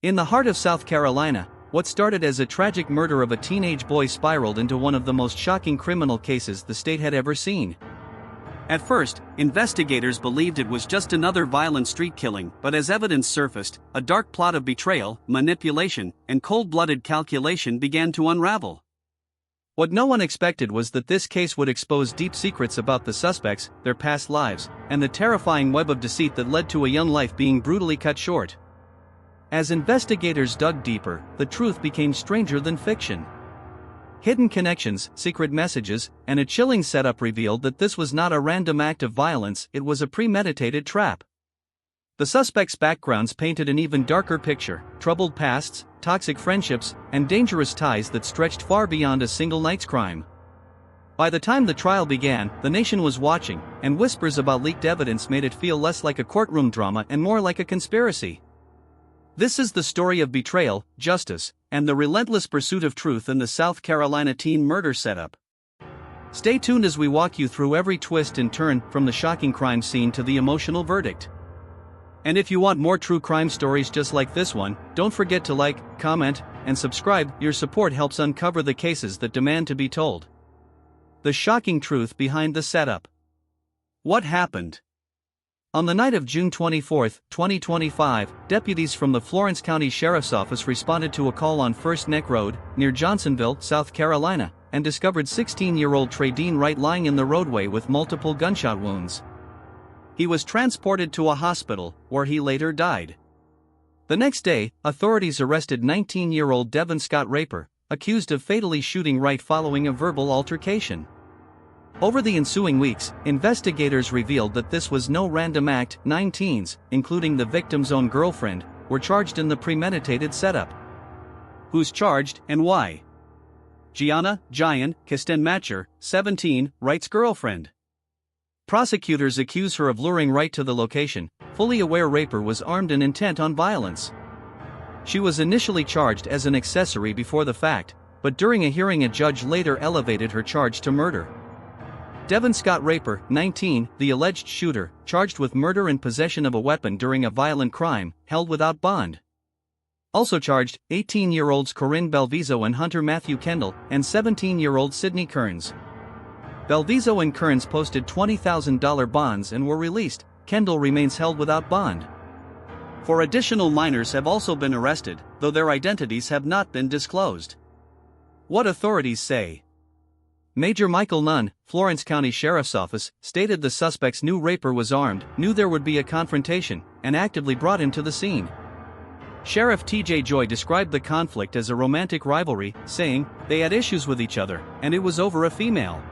In the heart of South Carolina, what started as a tragic murder of a teenage boy spiraled into one of the most shocking criminal cases the state had ever seen. At first, investigators believed it was just another violent street killing, but as evidence surfaced, a dark plot of betrayal, manipulation, and cold-blooded calculation began to unravel. What no one expected was that this case would expose deep secrets about the suspects, their past lives, and the terrifying web of deceit that led to a young life being brutally cut short. As investigators dug deeper, the truth became stranger than fiction. Hidden connections, secret messages, and a chilling setup revealed that this was not a random act of violence, it was a premeditated trap. The suspects' backgrounds painted an even darker picture: troubled pasts, toxic friendships, and dangerous ties that stretched far beyond a single night's crime. By the time the trial began, the nation was watching, and whispers about leaked evidence made it feel less like a courtroom drama and more like a conspiracy. This is the story of betrayal, justice, and the relentless pursuit of truth in the South Carolina teen murder setup. Stay tuned as we walk you through every twist and turn, from the shocking crime scene to the emotional verdict. And if you want more true crime stories just like this one, don't forget to like, comment, and subscribe. Your support helps uncover the cases that demand to be told. The shocking truth behind the setup. What happened? On the night of June 24, 2025, deputies from the Florence County Sheriff's Office responded to a call on First Neck Road, near Johnsonville, South Carolina, and discovered 16-year-old Traydeen Wright lying in the roadway with multiple gunshot wounds. He was transported to a hospital, where he later died. The next day, authorities arrested 19-year-old Devin Scott Raper, accused of fatally shooting Wright following a verbal altercation. Over the ensuing weeks, investigators revealed that this was no random act. 9 teens, including the victim's own girlfriend, were charged in the premeditated setup. Who's charged, and why? Gianna Kastenmacher, 17, Wright's girlfriend. Prosecutors accuse her of luring Wright to the location, fully aware Raper was armed and intent on violence. She was initially charged as an accessory before the fact, but during a hearing a judge later elevated her charge to murder. Devin Scott Raper, 19, the alleged shooter, charged with murder and possession of a weapon during a violent crime, held without bond. Also charged, 18-year-olds Corinne Belviso and Hunter Matthew Kendall, and 17-year-old Sydney Kearns. Belviso and Kearns posted $20,000 bonds and were released. Kendall remains held without bond. 4 additional minors have also been arrested, though their identities have not been disclosed. What authorities say. Major Michael Nunn, Florence County Sheriff's Office, stated the suspects knew Raper was armed, knew there would be a confrontation, and actively brought him to the scene. Sheriff T.J. Joy described the conflict as a romantic rivalry, saying, "They had issues with each other, and it was over a female."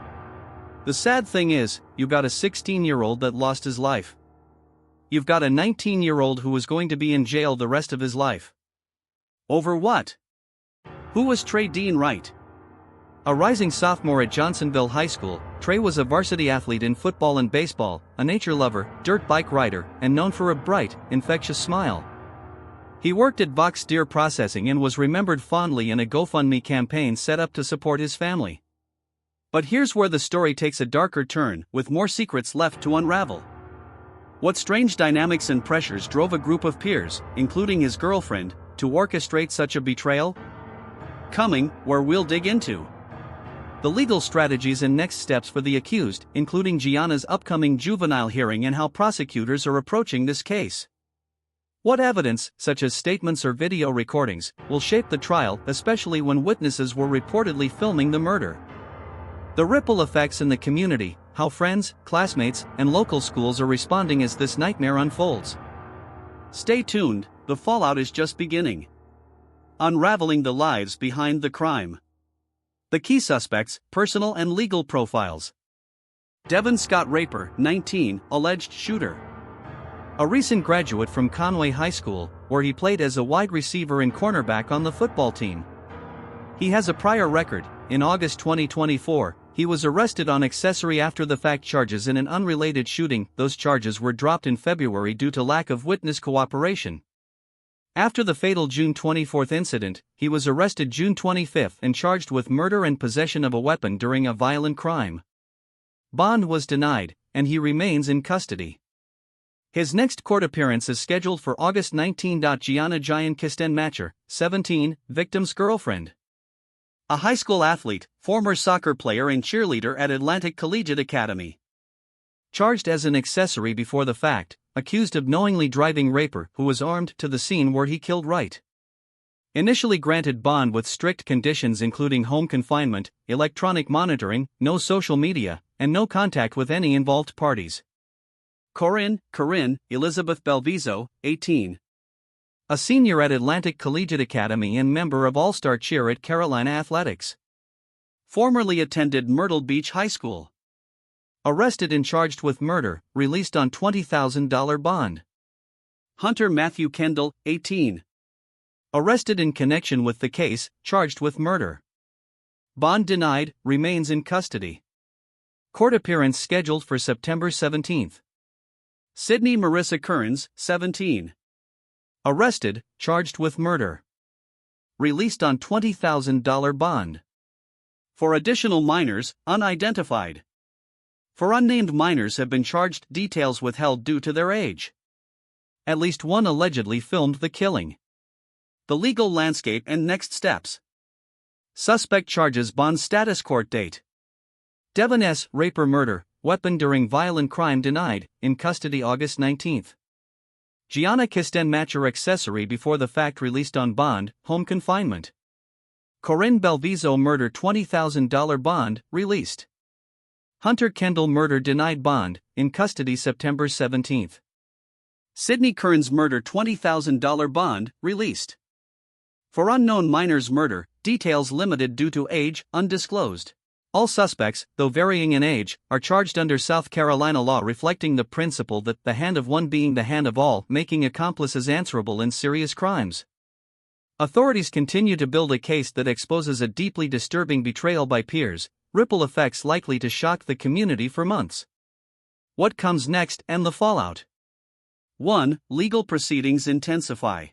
The sad thing is, you got a 16-year-old that lost his life. You've got a 19-year-old who was going to be in jail the rest of his life. Over what? Who was Traydeen Wright? A rising sophomore at Johnsonville High School, Trey was a varsity athlete in football and baseball, a nature lover, dirt bike rider, and known for a bright, infectious smile. He worked at Vox Deer Processing and was remembered fondly in a GoFundMe campaign set up to support his family. But here's where the story takes a darker turn, with more secrets left to unravel. What strange dynamics and pressures drove a group of peers, including his girlfriend, to orchestrate such a betrayal? Coming, where we'll dig into the legal strategies and next steps for the accused, including Gianna's upcoming juvenile hearing and how prosecutors are approaching this case. What evidence, such as statements or video recordings, will shape the trial, especially when witnesses were reportedly filming the murder? The ripple effects in the community, how friends, classmates, and local schools are responding as this nightmare unfolds. Stay tuned, the fallout is just beginning. Unraveling the lives behind the crime. The key suspects, personal and legal profiles. Devin Scott Raper, 19, alleged shooter. A recent graduate from Conway High School, where he played as a wide receiver and cornerback on the football team. He has a prior record. In August 2024, he was arrested on accessory after-the-fact charges in an unrelated shooting. Those charges were dropped in February due to lack of witness cooperation. After the fatal June 24 incident, he was arrested June 25 and charged with murder and possession of a weapon during a violent crime. Bond was denied, and he remains in custody. His next court appearance is scheduled for August 19. Gianna Kistenmacher, 17, victim's girlfriend. A high school athlete, former soccer player and cheerleader at Atlantic Collegiate Academy. Charged as an accessory before the fact, accused of knowingly driving raper who was armed to the scene where he killed Wright. Initially granted bond with strict conditions including home confinement, electronic monitoring, no social media, and no contact with any involved parties. Corinne Elizabeth Belviso, 18. A senior at Atlantic Collegiate Academy and member of All-Star Cheer at Carolina Athletics. Formerly attended Myrtle Beach High School. Arrested and charged with murder, released on $20,000 bond. Hunter Matthew Kendall, 18. Arrested in connection with the case, charged with murder. Bond denied, remains in custody. Court appearance scheduled for September 17. Sydney Marissa Kearns, 17. Arrested, charged with murder. Released on $20,000 bond. For additional minors, unidentified. For unnamed minors have been charged, details withheld due to their age. At least one allegedly filmed the killing. The legal landscape and next steps. Suspect charges, bond status, court date. Devon S. raper, murder, weapon during violent crime denied, in custody August 19. Gianna Kistenmacher, accessory before the fact, released on bond, home confinement. Corinne Belviso, murder, $20,000 bond, released. Hunter Kendall, murder, denied bond, in custody September 17. Sydney Kearns, murder, $20,000 bond, released. For unknown minors, murder, details limited due to age, undisclosed. All suspects, though varying in age, are charged under South Carolina law, reflecting the principle that the hand of one being the hand of all, making accomplices answerable in serious crimes. Authorities continue to build a case that exposes a deeply disturbing betrayal by peers, ripple effects likely to shock the community for months. What comes next and the fallout? 1. Legal proceedings intensify.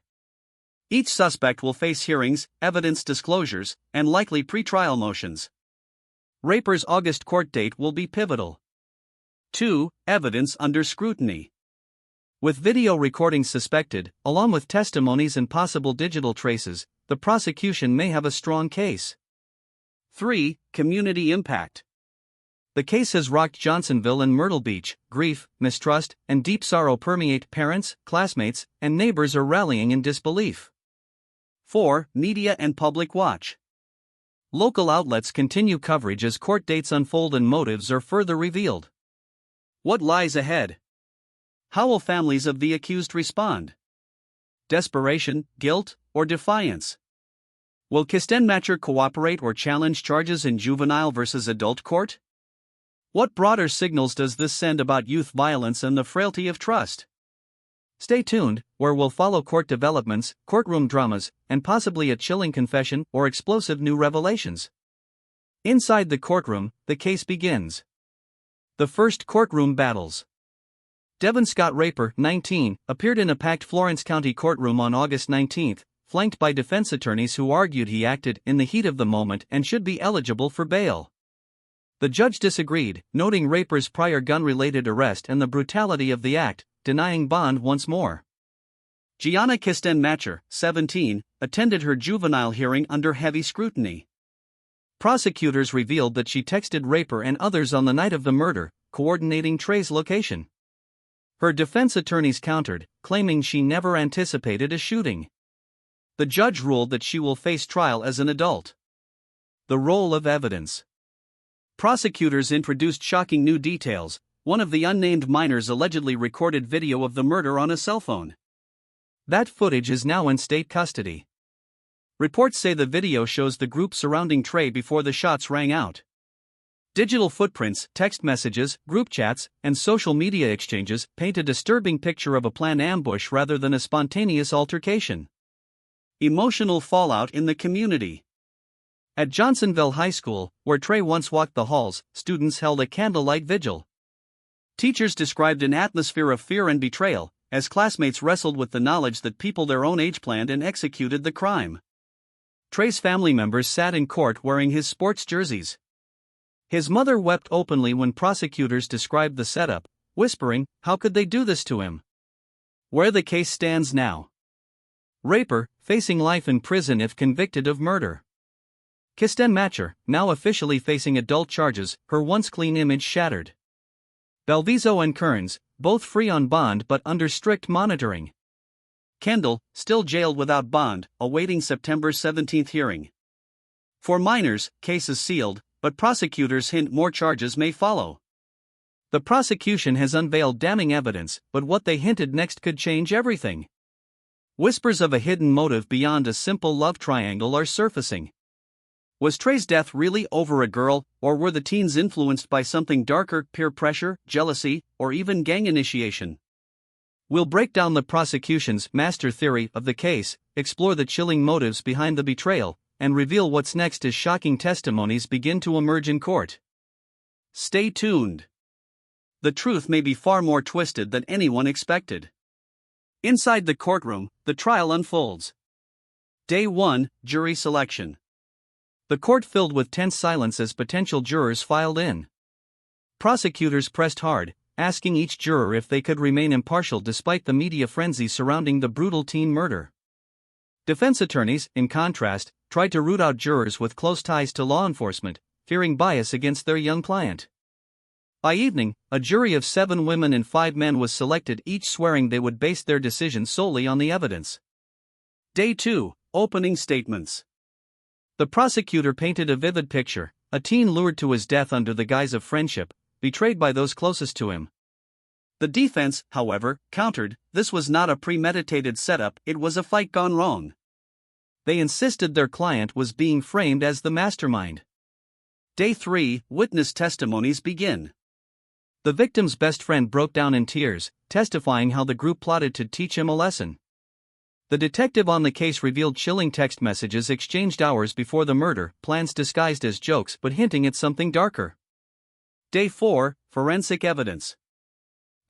Each suspect will face hearings, evidence disclosures, and likely pretrial motions. Raper's August court date will be pivotal. 2. Evidence under scrutiny. With video recordings suspected, along with testimonies and possible digital traces, the prosecution may have a strong case. 3. Community impact. The case has rocked Johnsonville and Myrtle Beach. Grief, mistrust, and deep sorrow permeate. Parents, classmates, and neighbors are rallying in disbelief. 4. Media and public watch. Local outlets continue coverage as court dates unfold and motives are further revealed. What lies ahead? How will families of the accused respond? Desperation, guilt, or defiance? Will Kistenmacher cooperate or challenge charges in juvenile versus adult court? What broader signals does this send about youth violence and the frailty of trust? Stay tuned, where we'll follow court developments, courtroom dramas, and possibly a chilling confession or explosive new revelations. Inside the courtroom, the case begins. The first courtroom battles. Devon Scott Raper, 19, appeared in a packed Florence County courtroom on August 19, flanked by defense attorneys who argued he acted in the heat of the moment and should be eligible for bail. The judge disagreed, noting Raper's prior gun-related arrest and the brutality of the act, denying bond once more. Gianna Kistenmacher, 17, attended her juvenile hearing under heavy scrutiny. Prosecutors revealed that she texted Raper and others on the night of the murder, coordinating Trey's location. Her defense attorneys countered, claiming she never anticipated a shooting. The judge ruled that she will face trial as an adult. The role of evidence. Prosecutors introduced shocking new details. One of the unnamed minors allegedly recorded video of the murder on a cell phone. That footage is now in state custody. Reports say the video shows the group surrounding Trey before the shots rang out. Digital footprints, text messages, group chats, and social media exchanges paint a disturbing picture of a planned ambush rather than a spontaneous altercation. Emotional fallout in the community. At Johnsonville High School, where Trey once walked the halls, students held a candlelight vigil. Teachers described an atmosphere of fear and betrayal, as classmates wrestled with the knowledge that people their own age planned and executed the crime. Trey's family members sat in court wearing his sports jerseys. His mother wept openly when prosecutors described the setup, whispering, "How could they do this to him?" Where the case stands now. Raper, facing life in prison if convicted of murder. Kristen Matcher, now officially facing adult charges, her once clean image shattered. Belviso and Kearns, both free on bond but under strict monitoring. Kendall, still jailed without bond, awaiting September 17 hearing. For minors, case is sealed, but prosecutors hint more charges may follow. The prosecution has unveiled damning evidence, but what they hinted next could change everything. Whispers of a hidden motive beyond a simple love triangle are surfacing. Was Trey's death really over a girl, or were the teens influenced by something darker, peer pressure, jealousy, or even gang initiation? We'll break down the prosecution's master theory of the case, explore the chilling motives behind the betrayal, and reveal what's next as shocking testimonies begin to emerge in court. Stay tuned. The truth may be far more twisted than anyone expected. Inside the courtroom, the trial unfolds. Day 1, Jury Selection. The court filled with tense silence as potential jurors filed in. Prosecutors pressed hard, asking each juror if they could remain impartial despite the media frenzy surrounding the brutal teen murder. Defense attorneys, in contrast, tried to root out jurors with close ties to law enforcement, fearing bias against their young client. By evening, a jury of 7 women and 5 men was selected, each swearing they would base their decision solely on the evidence. Day 2, Opening Statements. The prosecutor painted a vivid picture: a teen lured to his death under the guise of friendship, betrayed by those closest to him. The defense, however, countered, this was not a premeditated setup, it was a fight gone wrong. They insisted their client was being framed as the mastermind. Day 3, Witness testimonies begin. The victim's best friend broke down in tears, testifying how the group plotted to teach him a lesson. The detective on the case revealed chilling text messages exchanged hours before the murder, plans disguised as jokes but hinting at something darker. Day 4, Forensic Evidence.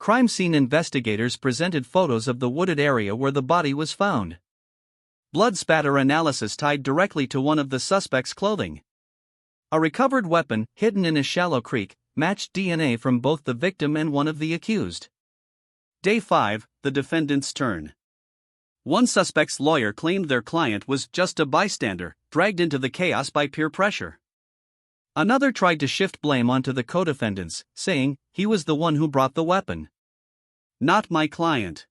Crime scene investigators presented photos of the wooded area where the body was found. Blood spatter analysis tied directly to one of the suspect's clothing. A recovered weapon, hidden in a shallow creek, matched DNA from both the victim and one of the accused. Day 5, the defendant's turn. One suspect's lawyer claimed their client was just a bystander, dragged into the chaos by peer pressure. Another tried to shift blame onto the co-defendants, saying, he was the one who brought the weapon. Not my client.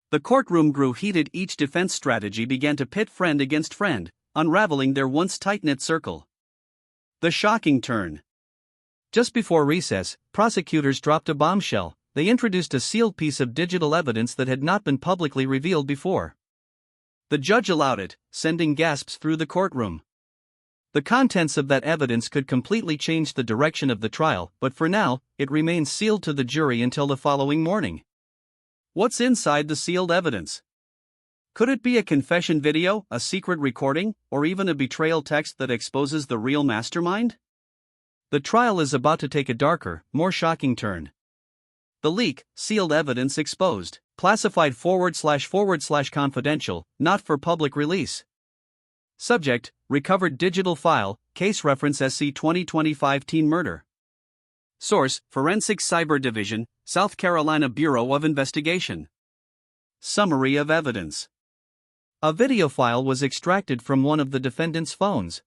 The courtroom grew heated. Each defense strategy began to pit friend against friend, unraveling their once tight-knit circle. The shocking turn. Just before recess, prosecutors dropped a bombshell. They introduced a sealed piece of digital evidence that had not been publicly revealed before. The judge allowed it, sending gasps through the courtroom. The contents of that evidence could completely change the direction of the trial, but for now, it remains sealed to the jury until the following morning. What's inside the sealed evidence? Could it be a confession video, a secret recording, or even a betrayal text that exposes the real mastermind? The trial is about to take a darker, more shocking turn. The leak, sealed evidence exposed, classified / confidential, not for public release. Subject, recovered digital file, case reference SC 2025 teen murder. Source, Forensic Cyber Division, South Carolina Bureau of Investigation. Summary of evidence. A video file was extracted from one of the defendant's phones.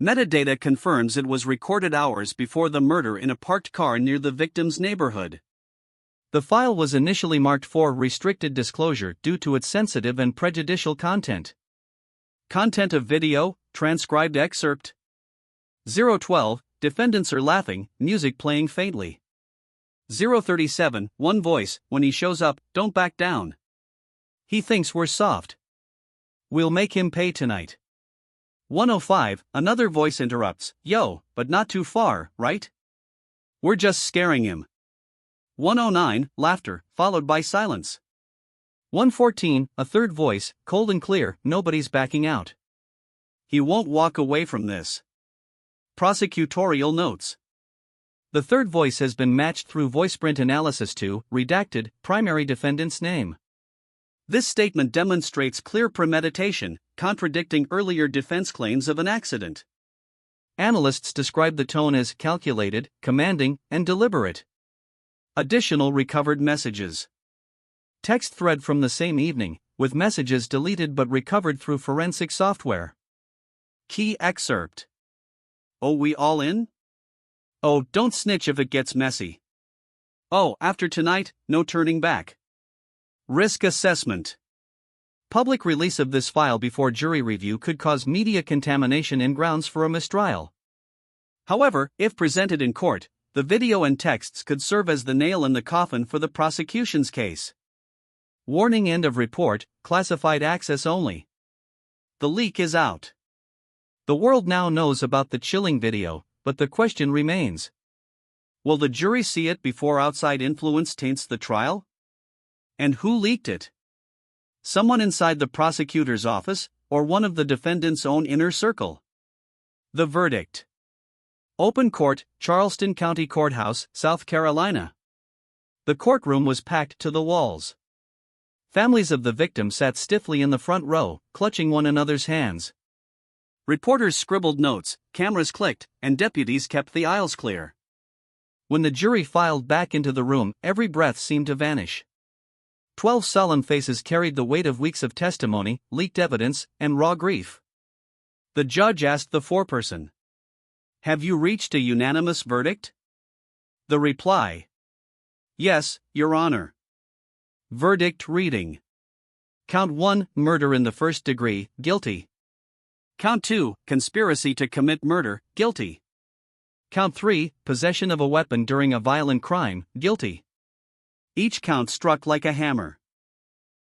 Metadata confirms it was recorded hours before the murder in a parked car near the victim's neighborhood. The file was initially marked for restricted disclosure due to its sensitive and prejudicial content. Content of video, transcribed excerpt. 012, defendants are laughing, music playing faintly. 037, one voice, when he shows up, don't back down. He thinks we're soft. We'll make him pay tonight. 105, another voice interrupts, yo, but not too far, right? We're just scaring him. 109, laughter, followed by silence. 114, a third voice, cold and clear, nobody's backing out. He won't walk away from this. Prosecutorial notes. The third voice has been matched through voiceprint analysis to, redacted, primary defendant's name. This statement demonstrates clear premeditation, contradicting earlier defense claims of an accident. Analysts describe the tone as calculated, commanding, and deliberate. Additional recovered messages. Text thread from the same evening, with messages deleted but recovered through forensic software. Key excerpt. Oh, we all in? Oh, don't snitch if it gets messy. Oh, after tonight, no turning back. Risk assessment. Public release of this file before jury review could cause media contamination and grounds for a mistrial. However, if presented in court, the video and texts could serve as the nail in the coffin for the prosecution's case. Warning: end of report, classified access only. The leak is out. The world now knows about the chilling video, but the question remains: will the jury see it before outside influence taints the trial? And who leaked it? Someone inside the prosecutor's office, or one of the defendant's own inner circle? The verdict. Open court, Charleston County Courthouse, South Carolina. The courtroom was packed to the walls. Families of the victim sat stiffly in the front row, clutching one another's hands. Reporters scribbled notes, cameras clicked, and deputies kept the aisles clear. When the jury filed back into the room, every breath seemed to vanish. 12 solemn faces carried the weight of weeks of testimony, leaked evidence, and raw grief. The judge asked the foreperson, "Have you reached a unanimous verdict?" The reply: "Yes, Your Honor." Verdict reading: Count 1, murder in the first degree, guilty. Count 2, conspiracy to commit murder, guilty. Count 3, possession of a weapon during a violent crime, guilty. Each count struck like a hammer.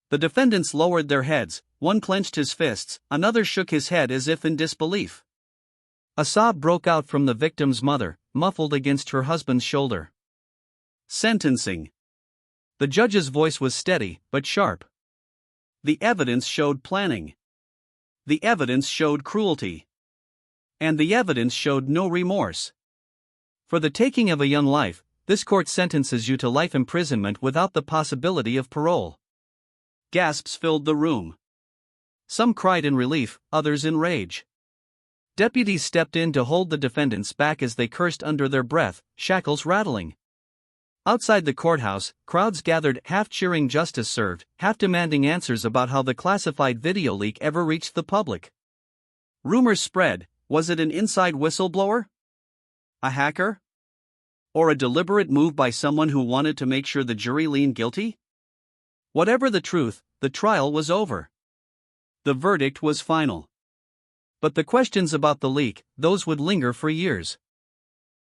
The defendants lowered their heads, one clenched his fists, another shook his head as if in disbelief. A sob broke out from the victim's mother, muffled against her husband's shoulder. Sentencing. The judge's voice was steady, but sharp. The evidence showed planning. The evidence showed cruelty. And the evidence showed no remorse. For the taking of a young life, this court sentences you to life imprisonment without the possibility of parole. Gasps filled the room. Some cried in relief, others in rage. Deputies stepped in to hold the defendants back as they cursed under their breath, shackles rattling. Outside the courthouse, crowds gathered, half cheering justice served, half demanding answers about how the classified video leak ever reached the public. Rumors spread: was it an inside whistleblower? A hacker? Or a deliberate move by someone who wanted to make sure the jury leaned guilty? Whatever the truth, the trial was over. The verdict was final. But the questions about the leak, those would linger for years.